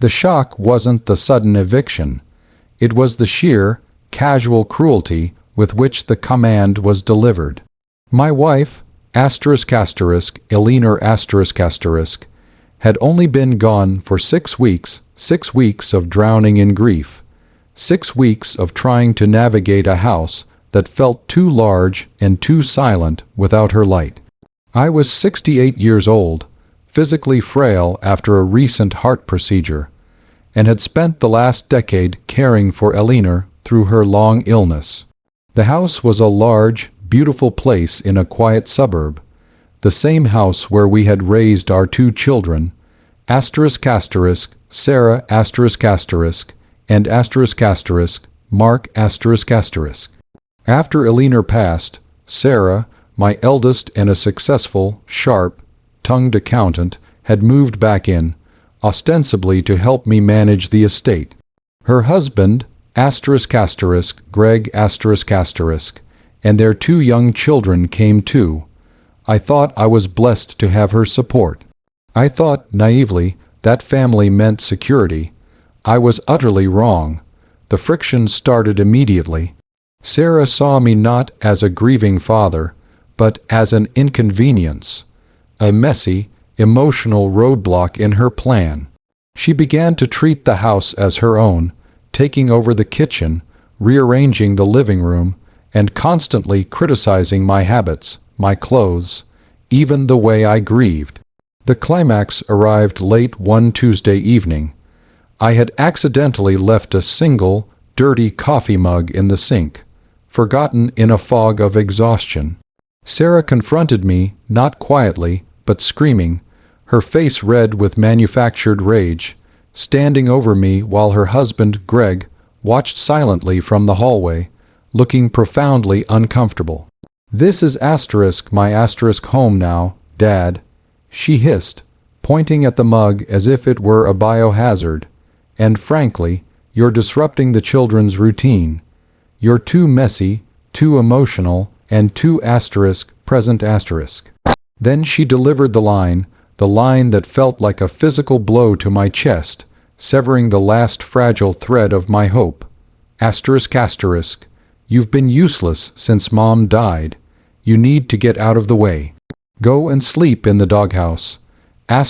The shock wasn't the sudden eviction. It was the sheer, casual cruelty with which the command was delivered. My wife, Elinor**, had only been gone for 6 weeks, 6 weeks of drowning in grief, 6 weeks of trying to navigate a house that felt too large and too silent without her light. I was 68 years old, physically frail after a recent heart procedure, and had spent the last decade caring for Elinor through her long illness. The house was a large, beautiful place in a quiet suburb, the same house where we had raised our 2 children, Sarah**, and Mark**. After Elinor passed, Sarah, my eldest and a successful, sharp-tongued accountant, had moved back in, ostensibly to help me manage the estate. Her husband, Greg**, and their 2 young children came too. I thought I was blessed to have her support. I thought, naively, that family meant security. I was utterly wrong. The friction started immediately. Sarah saw me not as a grieving father, but as an inconvenience, a messy, emotional roadblock in her plan. She began to treat the house as her own, taking over the kitchen, rearranging the living room, and constantly criticizing my habits, my clothes, even the way I grieved. The climax arrived late one Tuesday evening. I had accidentally left a single, dirty coffee mug in the sink, forgotten in a fog of exhaustion. Sarah confronted me, not quietly, but screaming, her face red with manufactured rage, standing over me while her husband, Greg, watched silently from the hallway, looking profoundly uncomfortable. "This is my home now, Dad," she hissed, pointing at the mug as if it were a biohazard. "And frankly, you're disrupting the children's routine. You're too messy, too emotional, and too present. Then she delivered the line that felt like a physical blow to my chest, severing the last fragile thread of my hope. You've been useless since Mom died. You need to get out of the way. Go and sleep in the doghouse." I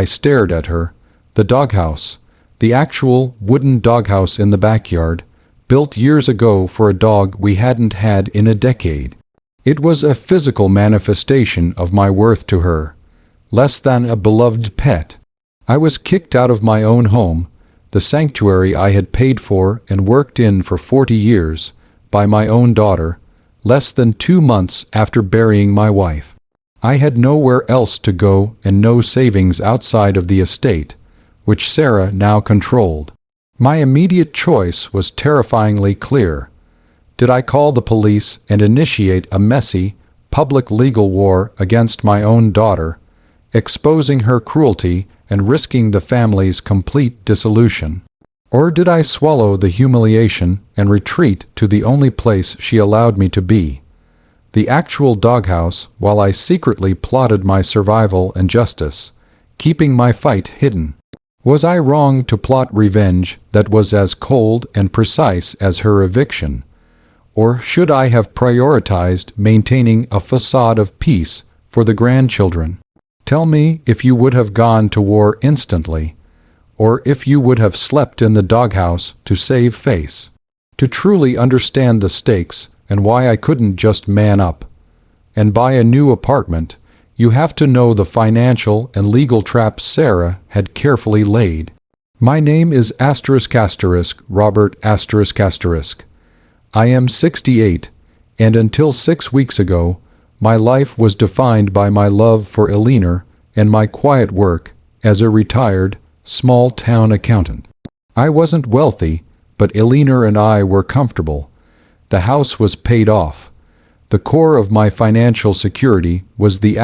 stared at her. The doghouse. The actual wooden doghouse in the backyard, built years ago for a dog we hadn't had in a decade. It was a physical manifestation of my worth to her, less than a beloved pet. I was kicked out of my own home, the sanctuary I had paid for and worked in for 40 years, by my own daughter, less than 2 months after burying my wife. I had nowhere else to go and no savings outside of the estate, which Sarah now controlled. My immediate choice was terrifyingly clear. Did I call the police and initiate a messy, public legal war against my own daughter, exposing her cruelty and risking the family's complete dissolution? Or did I swallow the humiliation and retreat to the only place she allowed me to be, the actual doghouse, while I secretly plotted my survival and justice, keeping my fight hidden? Was I wrong to plot revenge that was as cold and precise as her eviction? Or should I have prioritized maintaining a facade of peace for the grandchildren? Tell me if you would have gone to war instantly, or if you would have slept in the doghouse to save face. To truly understand the stakes and why I couldn't just man up and buy a new apartment, you have to know the financial and legal traps Sarah had carefully laid. My name is Robert**. I am 68, and until 6 weeks ago, my life was defined by my love for Elinor and my quiet work as a retired, small-town accountant. I wasn't wealthy, but Elinor and I were comfortable. The house was paid off. The core of my financial security was the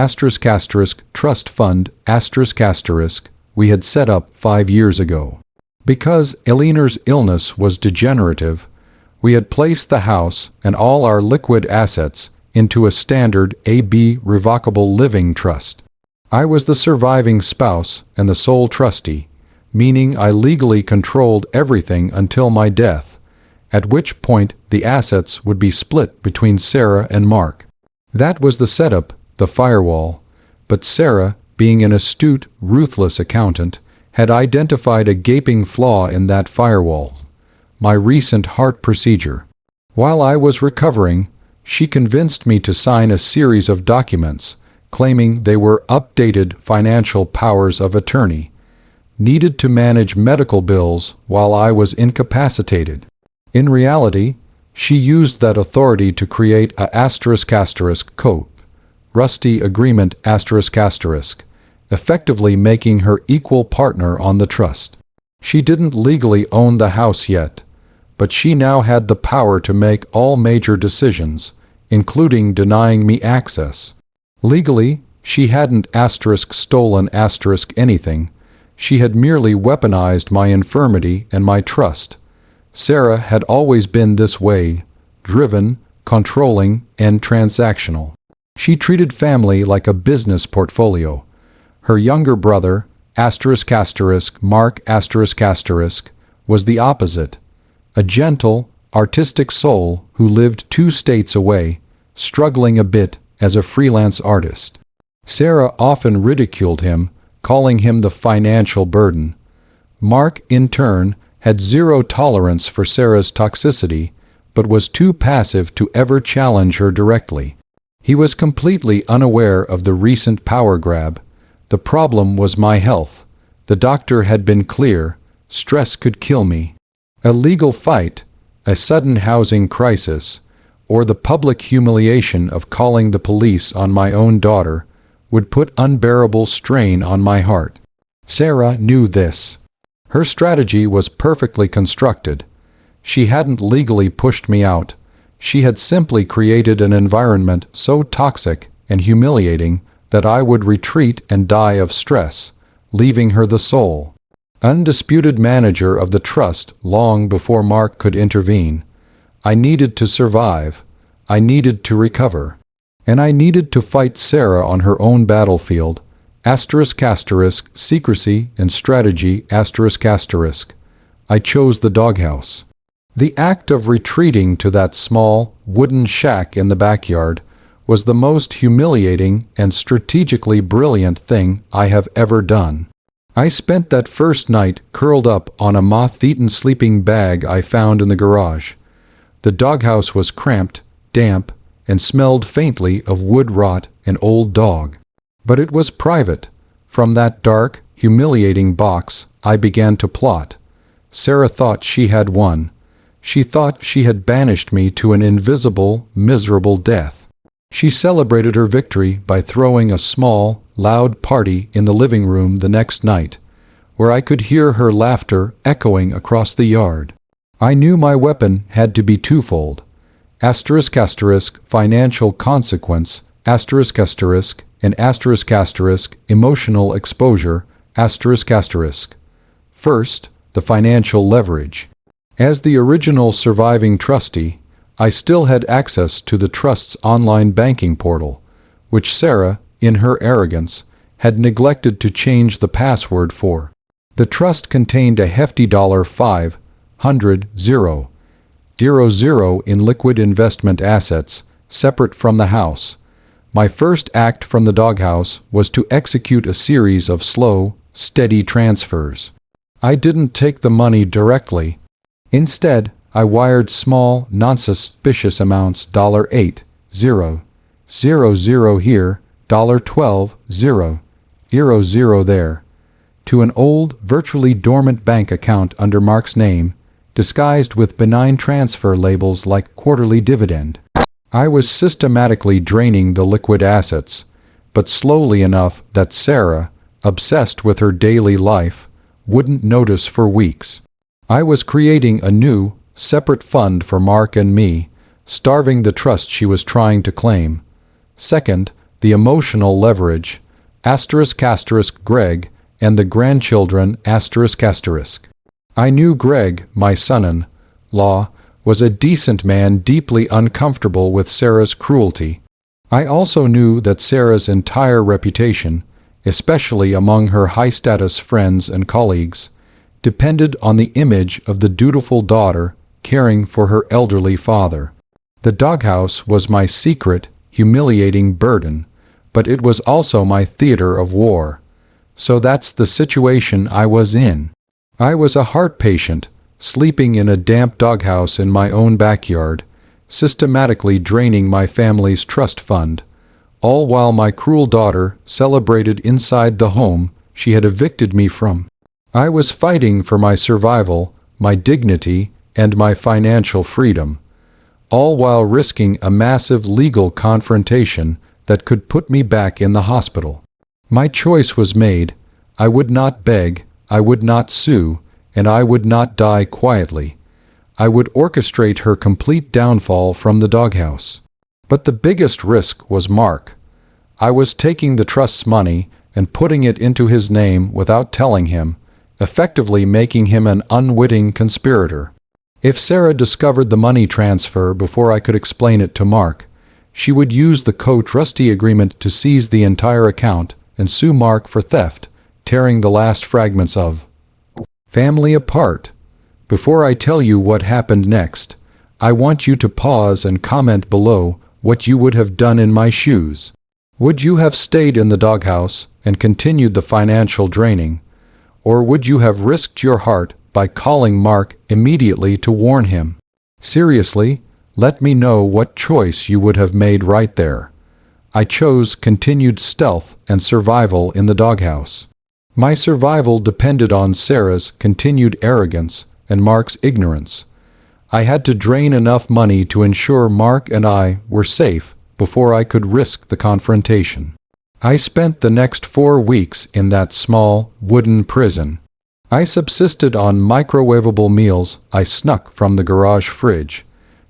trust fund we had set up 5 years ago. Because Elinor's illness was degenerative, we had placed the house and all our liquid assets into a standard AB revocable living trust. I was the surviving spouse and the sole trustee, meaning I legally controlled everything until my death, at which point the assets would be split between Sarah and Mark. That was the setup, the firewall, but Sarah, being an astute, ruthless accountant, had identified a gaping flaw in that firewall: my recent heart procedure. While I was recovering, she convinced me to sign a series of documents claiming they were updated financial powers of attorney, needed to manage medical bills while I was incapacitated. In reality, she used that authority to create a *** coat, rusty agreement ***, effectively making her equal partner on the trust. She didn't legally own the house yet, but she now had the power to make all major decisions, including denying me access. Legally, she hadn't stolen anything. She had merely weaponized my infirmity and my trust. Sarah had always been this way, driven, controlling, and transactional. She treated family like a business portfolio. Her younger brother, Mark was the opposite, a gentle, artistic soul who lived 2 states away, struggling a bit as a freelance artist. Sarah often ridiculed him, calling him the financial burden. Mark, in turn, had zero tolerance for Sarah's toxicity, but was too passive to ever challenge her directly. He was completely unaware of the recent power grab. The problem was my health. The doctor had been clear: stress could kill me. A legal fight, a sudden housing crisis, or the public humiliation of calling the police on my own daughter would put unbearable strain on my heart. Sarah knew this. Her strategy was perfectly constructed. She hadn't legally pushed me out. She had simply created an environment so toxic and humiliating that I would retreat and die of stress, leaving her the sole, undisputed manager of the trust long before Mark could intervene. I needed to survive. I needed to recover. And I needed to fight Sarah on her own battlefield. Secrecy and strategy ***. I chose the doghouse. The act of retreating to that small, wooden shack in the backyard was the most humiliating and strategically brilliant thing I have ever done. I spent that first night curled up on a moth-eaten sleeping bag I found in the garage. The doghouse was cramped, damp, and smelled faintly of wood rot and old dog. But it was private. From that dark, humiliating box, I began to plot. Sarah thought she had won. She thought she had banished me to an invisible, miserable death. She celebrated her victory by throwing a small, loud party in the living room the next night, where I could hear her laughter echoing across the yard. I knew my weapon had to be twofold: financial consequence, and emotional exposure, First, the financial leverage. As the original surviving trustee, I still had access to the trust's online banking portal, which Sarah, in her arrogance, had neglected to change the password for. The trust contained a hefty $500,000 in liquid investment assets, separate from the house. My first act from the doghouse was to execute a series of slow, steady transfers. I didn't take the money directly. Instead, I wired small, non-suspicious amounts $8,000 here, $12,000 there, to an old, virtually dormant bank account under Mark's name, disguised with benign transfer labels like quarterly dividend. I was systematically draining the liquid assets, but slowly enough that Sarah, obsessed with her daily life, wouldn't notice for weeks. I was creating a new, separate fund for Mark and me, starving the trust she was trying to claim. Second, the emotional leverage, Greg, and the grandchildren, I knew Greg, my son-in-law, was a decent man deeply uncomfortable with Sarah's cruelty. I also knew that Sarah's entire reputation, especially among her high-status friends and colleagues, depended on the image of the dutiful daughter caring for her elderly father. The doghouse was my secret, humiliating burden, but it was also my theater of war. So that's the situation I was in. I was a heart patient, sleeping in a damp doghouse in my own backyard, systematically draining my family's trust fund, all while my cruel daughter celebrated inside the home she had evicted me from. I was fighting for my survival, my dignity, and my financial freedom, all while risking a massive legal confrontation that could put me back in the hospital. My choice was made. I would not beg, I would not sue, and I would not die quietly. I would orchestrate her complete downfall from the doghouse. But the biggest risk was Mark. I was taking the trust's money and putting it into his name without telling him, effectively making him an unwitting conspirator. If Sarah discovered the money transfer before I could explain it to Mark, she would use the co-trustee agreement to seize the entire account and sue Mark for theft, tearing the last fragments of family apart. Before I tell you what happened next, I want you to pause and comment below what you would have done in my shoes. Would you have stayed in the doghouse and continued the financial draining, or would you have risked your heart by calling Mark immediately to warn him? Seriously, let me know what choice you would have made right there. I chose continued stealth and survival in the doghouse. My survival depended on Sarah's continued arrogance and Mark's ignorance. I had to drain enough money to ensure Mark and I were safe before I could risk the confrontation. I spent the next 4 weeks in that small, wooden prison. I subsisted on microwavable meals I snuck from the garage fridge,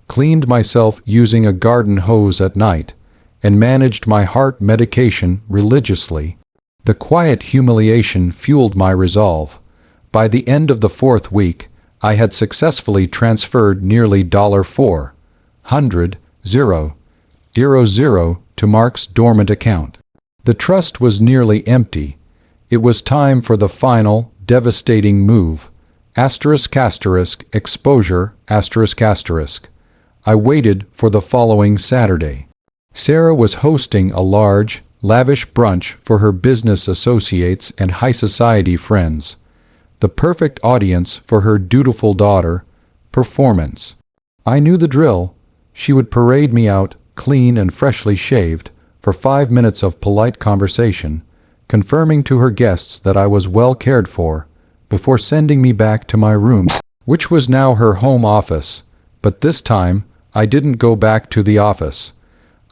cleaned myself using a garden hose at night, and managed my heart medication religiously. The quiet humiliation fueled my resolve. By the end of the 4th week, I had successfully transferred nearly $400,000 to Mark's dormant account. The trust was nearly empty. It was time for the final, devastating move. Exposure. I waited for the following Saturday. Sarah was hosting a large, lavish brunch for her business associates and high society friends. The perfect audience for her dutiful daughter, performance. I knew the drill. She would parade me out, clean and freshly shaved, for 5 minutes of polite conversation, confirming to her guests that I was well cared for, before sending me back to my room, which was now her home office. But this time, I didn't go back to the office.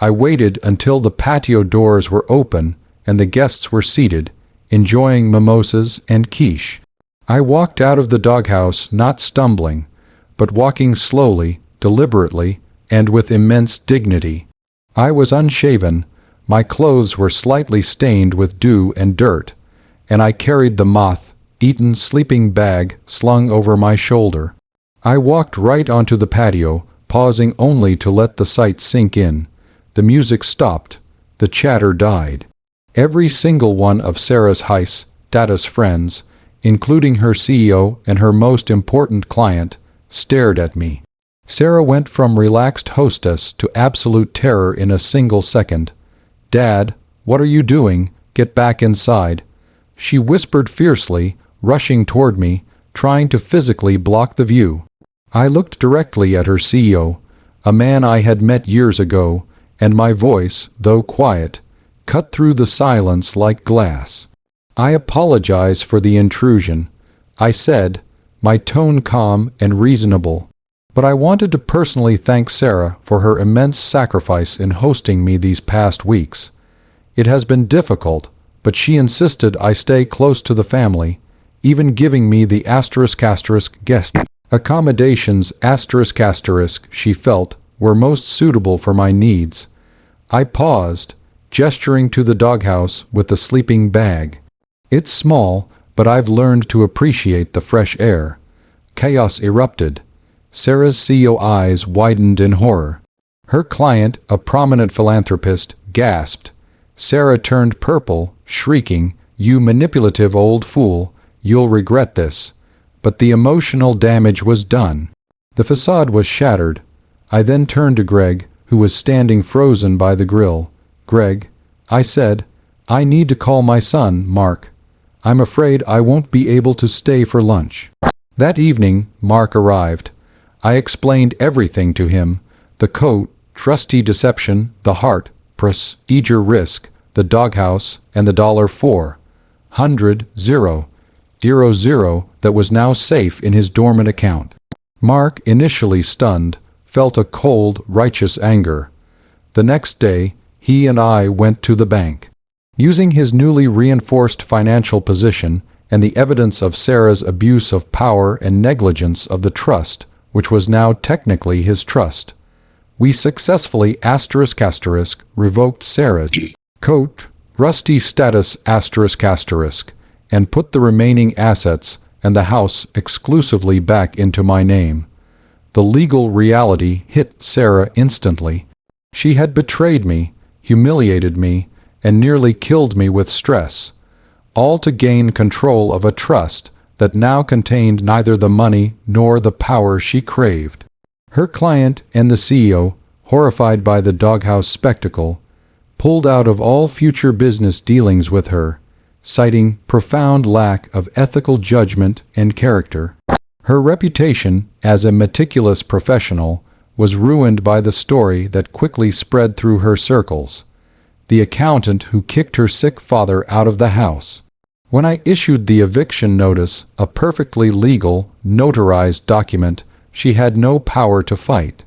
I waited until the patio doors were open and the guests were seated, enjoying mimosas and quiche. I walked out of the doghouse not stumbling, but walking slowly, deliberately, and with immense dignity. I was unshaven, my clothes were slightly stained with dew and dirt, and I carried the moth-eaten sleeping bag slung over my shoulder. I walked right onto the patio, pausing only to let the sight sink in. The music stopped. The chatter died. Every single one of Sarah's high-status friends, including her CEO and her most important client, stared at me. Sarah went from relaxed hostess to absolute terror in a single second. "Dad, what are you doing? Get back inside," she whispered fiercely, rushing toward me, trying to physically block the view. I looked directly at her CEO, a man I had met years ago, and my voice, though quiet, cut through the silence like glass. "I apologize for the intrusion," I said, my tone calm and reasonable. But I wanted to personally thank Sarah for her immense sacrifice in hosting me these past weeks. It has been difficult, but she insisted I stay close to the family, even giving me the guest accommodations she felt were most suitable for my needs. I paused, gesturing to the doghouse with the sleeping bag. "It's small, but I've learned to appreciate the fresh air." Chaos erupted. Sarah's CEO eyes widened in horror. Her client, a prominent philanthropist, gasped. Sarah turned purple, shrieking, "You manipulative old fool, you'll regret this." but the emotional damage was done. The facade was shattered. I then turned to Greg, who was standing frozen by the grill. "Greg," I said, "I need to call my son, Mark. I'm afraid I won't be able to stay for lunch." That evening, Mark arrived. I explained everything to him: the coat, trustee deception, the heart, procedure risk, the doghouse, and the $400,000 that was now safe in his dormant account. Mark, initially stunned, felt a cold, righteous anger. The next day, he and I went to the bank. Using his newly reinforced financial position and the evidence of Sarah's abuse of power and negligence of the trust, which was now technically his trust, we successfully revoked Sarah's coat, rusty status and put the remaining assets and the house exclusively back into my name. The legal reality hit Sarah instantly. She had betrayed me, humiliated me, and nearly killed me with stress, all to gain control of a trust that now contained neither the money nor the power she craved. Her client and the CEO, horrified by the doghouse spectacle, pulled out of all future business dealings with her, citing profound lack of ethical judgment and character. Her reputation as a meticulous professional was ruined by the story that quickly spread through her circles: the accountant who kicked her sick father out of the house. When I issued the eviction notice, a perfectly legal, notarized document, she had no power to fight.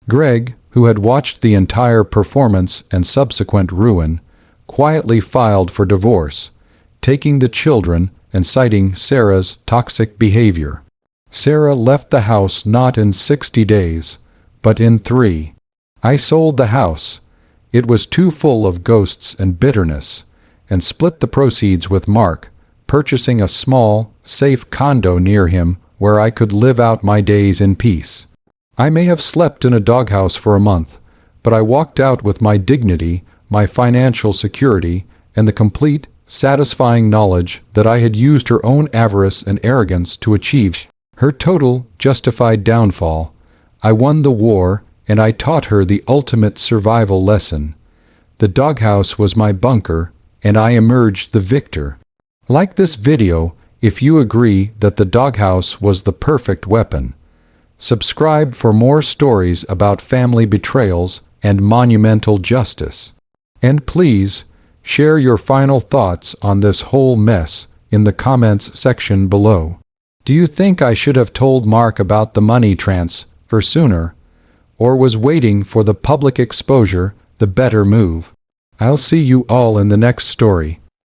Greg, who had watched the entire performance and subsequent ruin, quietly filed for divorce, taking the children and citing Sarah's toxic behavior. Sarah left the house not in 60 days, but in 3. I sold the house. It was too full of ghosts and bitterness, and split the proceeds with Mark, purchasing a small, safe condo near him where I could live out my days in peace. I may have slept in a doghouse for a month, but I walked out with my dignity, my financial security, and the complete, satisfying knowledge that I had used her own avarice and arrogance to achieve her total, justified downfall. I won the war, and I taught her the ultimate survival lesson. The doghouse was my bunker, and I emerged the victor. Like this video if you agree that the doghouse was the perfect weapon. Subscribe for more stories about family betrayals and monumental justice. And please, share your final thoughts on this whole mess in the comments section below. Do you think I should have told Mark about the money transfer sooner, or was waiting for the public exposure the better move? I'll see you all in the next story.